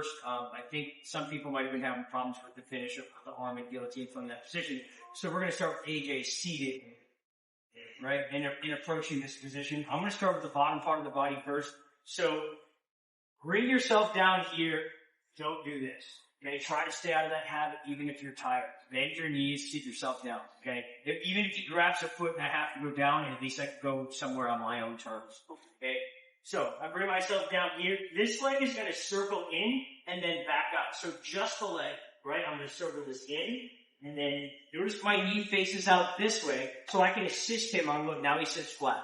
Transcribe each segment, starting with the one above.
first. I think some people might have been having problems with the finish of the arm and guillotine from that position. So we're going to start with AJ seated, right, in approaching this position. I'm going to start with the bottom part of the body first. So bring yourself down here. Don't do this. Okay, try to stay out of that habit even if you're tired. Bend your knees, sit yourself down. Okay, even if he grabs a foot and I have to go down, at least I can go somewhere on my own terms. Okay, so I bring myself down here. This leg is going to circle in and then back up. So just the leg, right? I'm going to circle this in and then notice my knee faces out this way so I can assist him on, look, now he sits flat.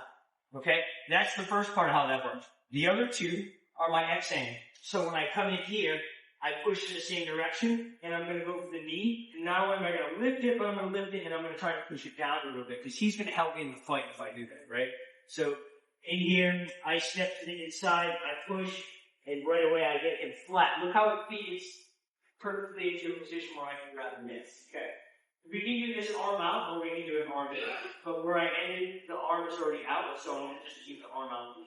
Okay, that's the first part of how that works. The other two are my X angle. So when I come in here, I push in the same direction, and I'm going to go for the knee. And not only am I going to lift it, but I'm going to lift it, and I'm going to try to push it down a little bit, because he's going to help me in the fight if I do that, right? So, in here, I step to the inside, I push, and right away I get him flat. Look how it feeds perfectly into a position where I can grab the miss. Okay. We can do this arm out, or we can do an arm in. But where I ended, the arm is already out, so I'm going to just keep the arm out.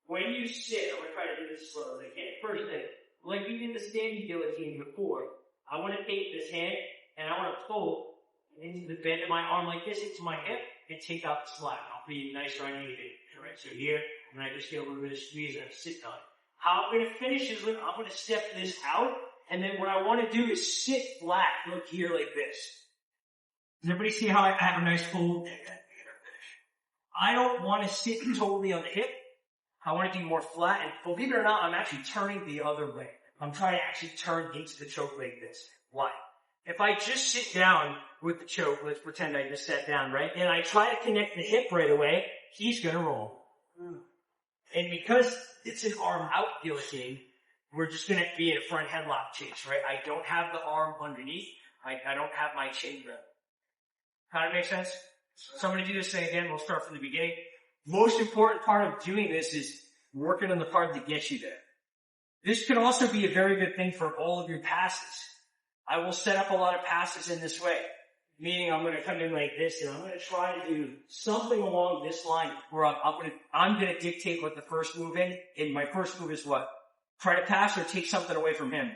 When you sit, I'm going to try to do this as slow as I can. First thing, like we did the standing guillotine before, I want to take this hand and I want to pull into the bend of my arm like this into my hip and take out the slack. I'll be nice right underneath. Alright, so here, and I just get a little bit of squeeze and I sit down. How I'm going to finish is I'm going to step this out, and then what I want to do is sit flat. Look here like this. Does everybody see how I have a nice fold? I don't want to sit totally on the hip. I want to do more flat, and believe it or not, I'm actually turning the other way. I'm trying to actually turn into the choke like this. Why? If I just sit down with the choke, let's pretend I just sat down, right? And I try to connect the hip right away, he's going to roll. And because it's an arm out guillotine, we're just going to be in a front headlock chase, right? I don't have the arm underneath. I don't have my chin grip. How does it make sense? So I'm going to do this thing again. We'll start from the beginning. Most important part of doing this is working on the part that gets you there. This could also be a very good thing for all of your passes. I will set up a lot of passes in this way, meaning I'm going to come in like this, and I'm going to try to do something along this line where I'm going to dictate what the first move is. And my first move is what? Try to pass or take something away from him.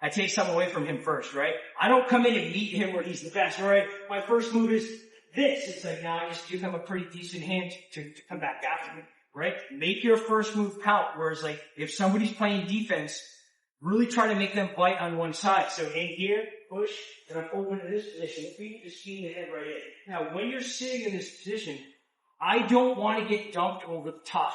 I take something away from him first, right? I don't come in and meet him where he's the best, right? My first move is this. It's like, now I just give him a pretty decent hand to come back after me, right? Make your first move count. Whereas like, if somebody's playing defense, really try to make them bite on one side. So in here, push, and I pull into this position. If you just see the head right in. Now, when you're sitting in this position, I don't want to get dumped over the top.